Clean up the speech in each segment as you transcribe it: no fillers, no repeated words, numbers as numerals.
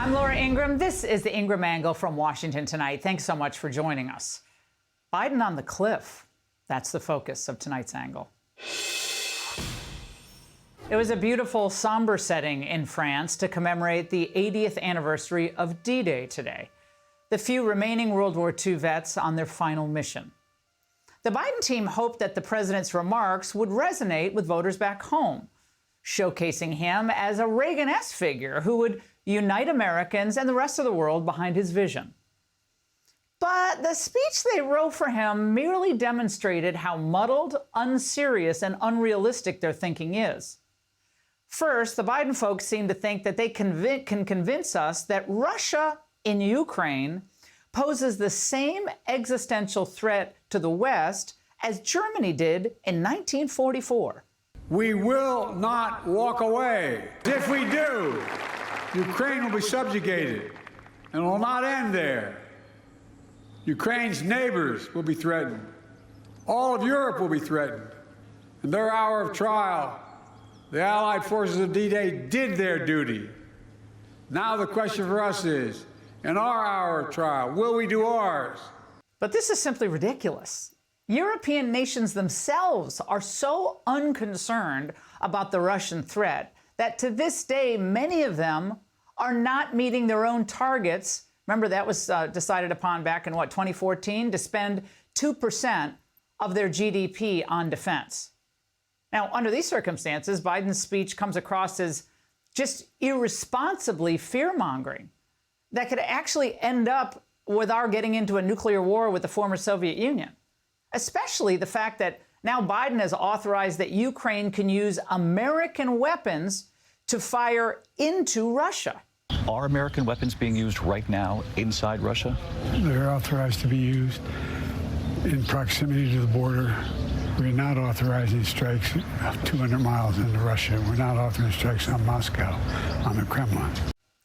I'm Laura Ingraham. This is the Ingraham Angle from Washington tonight. Thanks so much for joining us. Biden on the cliff. That's the focus of tonight's angle. It was a beautiful, somber setting in France to commemorate the 80th anniversary of D-Day today. The few remaining World War II vets on their final mission. The Biden team hoped that the president's remarks would resonate with voters back home, showcasing him as a Reagan-esque figure who would unite Americans and the rest of the world behind his vision. But the speech they wrote for him merely demonstrated how muddled, unserious, and unrealistic their thinking is. First, the Biden folks seem to think that they can convince us that Russia in Ukraine poses the same existential threat to the West as Germany did in 1944. We will not walk away. If we do, Ukraine will be subjugated and will not end there. Ukraine's neighbors will be threatened. All of Europe will be threatened. In their hour of trial, the Allied forces of D-Day did their duty. Now the question for us is, in our hour of trial, will we do ours? But this is simply ridiculous. European nations themselves are so unconcerned about the Russian threat that to this day, many of them are not meeting their own targets. Remember, that was decided upon back in, 2014, to spend 2% of their GDP on defense. Now, under these circumstances, Biden's speech comes across as just irresponsibly fear-mongering that could actually end up with our getting into a nuclear war with the former Soviet Union, especially the fact that now Biden has authorized that Ukraine can use American weapons to fire into Russia. Are American weapons being used right now inside Russia? They're authorized to be used in proximity to the border. We're not authorizing strikes 200 miles into Russia. We're not authorizing strikes on Moscow, on the Kremlin.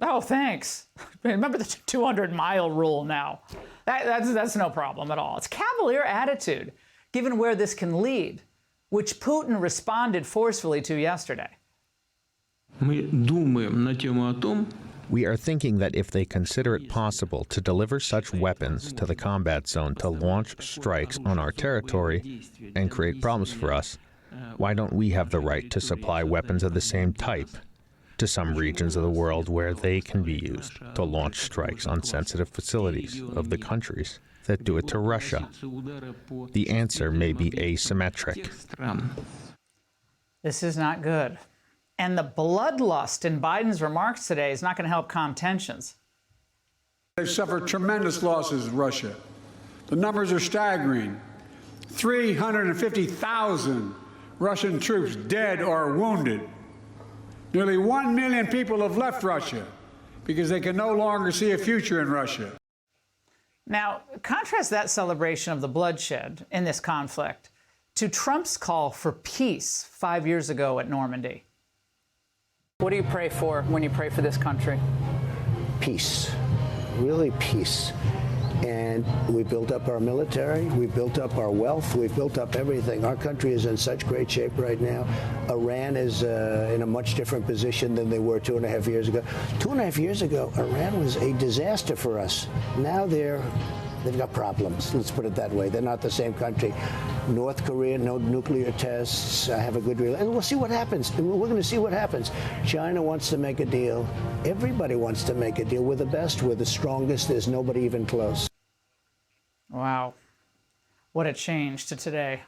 Oh, thanks. Remember the 200-mile rule now. That's no problem at all. It's cavalier attitude, given where this can lead, which Putin responded forcefully to yesterday. We are thinking that if they consider it possible to deliver such weapons to the combat zone to launch strikes on our territory and create problems for us, why don't we have the right to supply weapons of the same type to some regions of the world where they can be used to launch strikes on sensitive facilities of the countries that do it to Russia? The answer may be asymmetric. This is not good. And the bloodlust in Biden's remarks today is not going to help calm tensions. They've suffered tremendous losses in Russia. The numbers are staggering. 350,000 Russian troops dead or wounded. Nearly 1 million people have left Russia because they can no longer see a future in Russia. Now, contrast that celebration of the bloodshed in this conflict to Trump's call for peace 5 years ago at Normandy. What do you pray for when you pray for this country? Peace, really peace. And we built up our military, we built up our wealth, we've built up everything. Our country is in such great shape right now. Iran is in a much different position than they were 2.5 years ago. 2.5 years ago, Iran was a disaster for us. Now they've got problems, let's put it that way. They're not the same country. North Korea, no nuclear tests, have a good relationship. And we'll see what happens. We're going to see what happens. China wants to make a deal. Everybody wants to make a deal. We're the best. We're the strongest. There's nobody even close. Wow. What a change to today.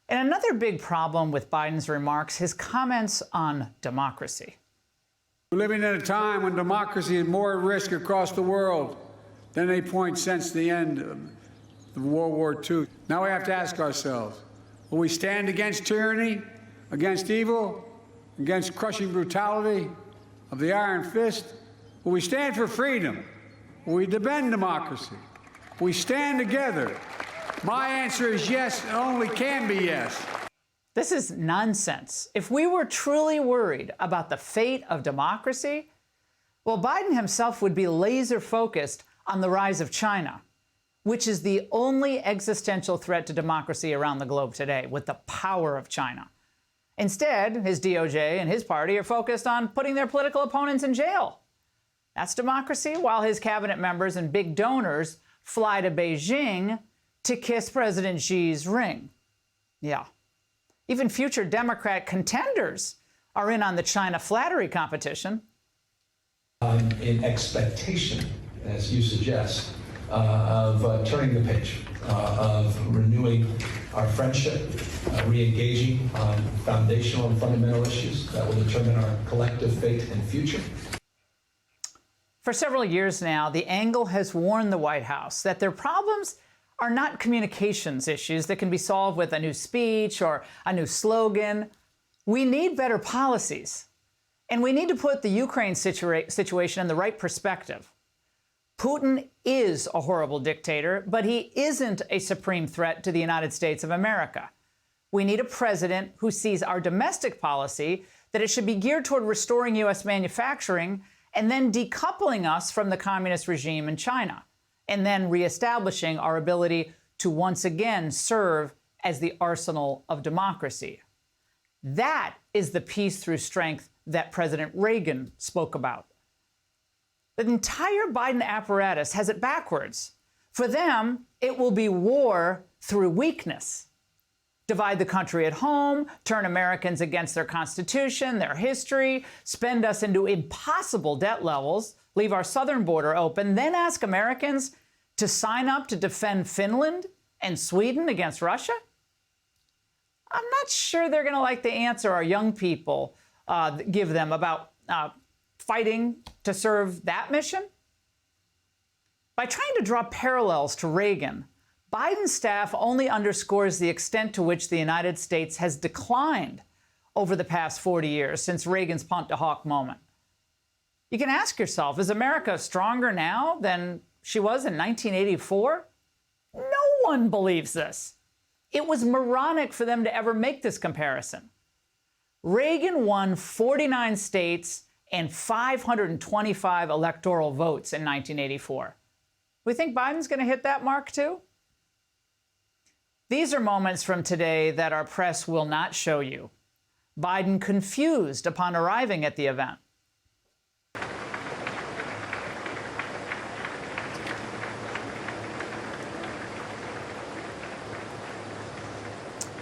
And another big problem with Biden's remarks, his comments on democracy. We're living in a time when democracy is more at risk across the world than any point since the end of World War II. Now we have to ask ourselves, will we stand against tyranny, against evil, against crushing brutality of the iron fist? Will we stand for freedom? Will we defend democracy? Will we stand together? My answer is yes, and only can be yes. This is nonsense. If we were truly worried about the fate of democracy, well, Biden himself would be laser focused on the rise of China, which is the only existential threat to democracy around the globe today, with the power of China. Instead, his DOJ and his party are focused on putting their political opponents in jail. That's democracy, while his cabinet members and big donors fly to Beijing to kiss President Xi's ring. Yeah. Even future Democrat contenders are in on the China flattery competition. In expectation, as you suggest, of turning the page, of renewing our friendship, re-engaging on foundational and fundamental issues that will determine our collective fate and future. For several years now, the Angle has warned the White House that their problems are not communications issues that can be solved with a new speech or a new slogan. We need better policies, and we need to put the Ukraine situation in the right perspective. Putin is a horrible dictator, but he isn't a supreme threat to the United States of America. We need a president who sees our domestic policy, that it should be geared toward restoring U.S. manufacturing and then decoupling us from the communist regime in China, and then reestablishing our ability to once again serve as the arsenal of democracy. That is the peace through strength that President Reagan spoke about. The entire Biden apparatus has it backwards. For them, it will be war through weakness. Divide the country at home, turn Americans against their Constitution, their history, spend us into impossible debt levels, leave our southern border open, then ask Americans to sign up to defend Finland and Sweden against Russia? I'm not sure they're going to like the answer our young people give them about fighting to serve that mission. By trying to draw parallels to Reagan, Biden's staff only underscores the extent to which the United States has declined over the past 40 years since Reagan's punt to hawk moment. You can ask yourself, is America stronger now than she was in 1984? No one believes this. It was moronic for them to ever make this comparison. Reagan won 49 states and 525 electoral votes in 1984. We think Biden's going to hit that mark too? These are moments from today that our press will not show you. Biden confused upon arriving at the event.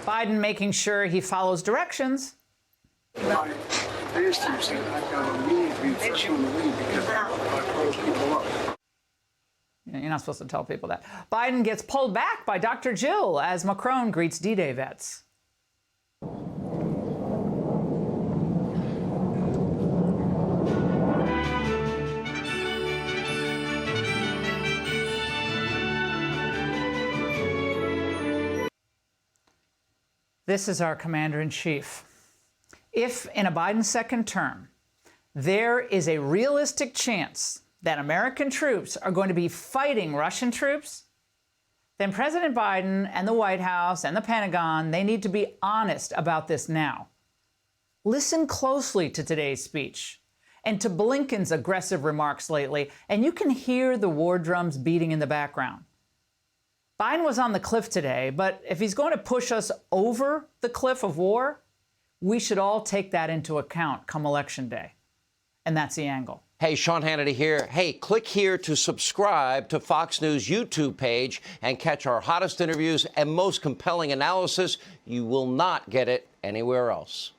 Biden making sure he follows directions. I asked him, saying I've got a meeting to be first on the lead because I close people up. You're not supposed to tell people that. Biden gets pulled back by Dr. Jill as Macron greets D-Day vets. This is our commander-in-chief. If in a Biden second term, there is a realistic chance that American troops are going to be fighting Russian troops, then President Biden and the White House and the Pentagon, they need to be honest about this now. Listen closely to today's speech and to Blinken's aggressive remarks lately, and you can hear the war drums beating in the background. Biden was on the cliff today, but if he's going to push us over the cliff of war, we should all take that into account come Election Day. And that's the angle. Hey, Sean Hannity here. Hey, click here to subscribe to Fox News YouTube page and catch our hottest interviews and most compelling analysis. You will not get it anywhere else.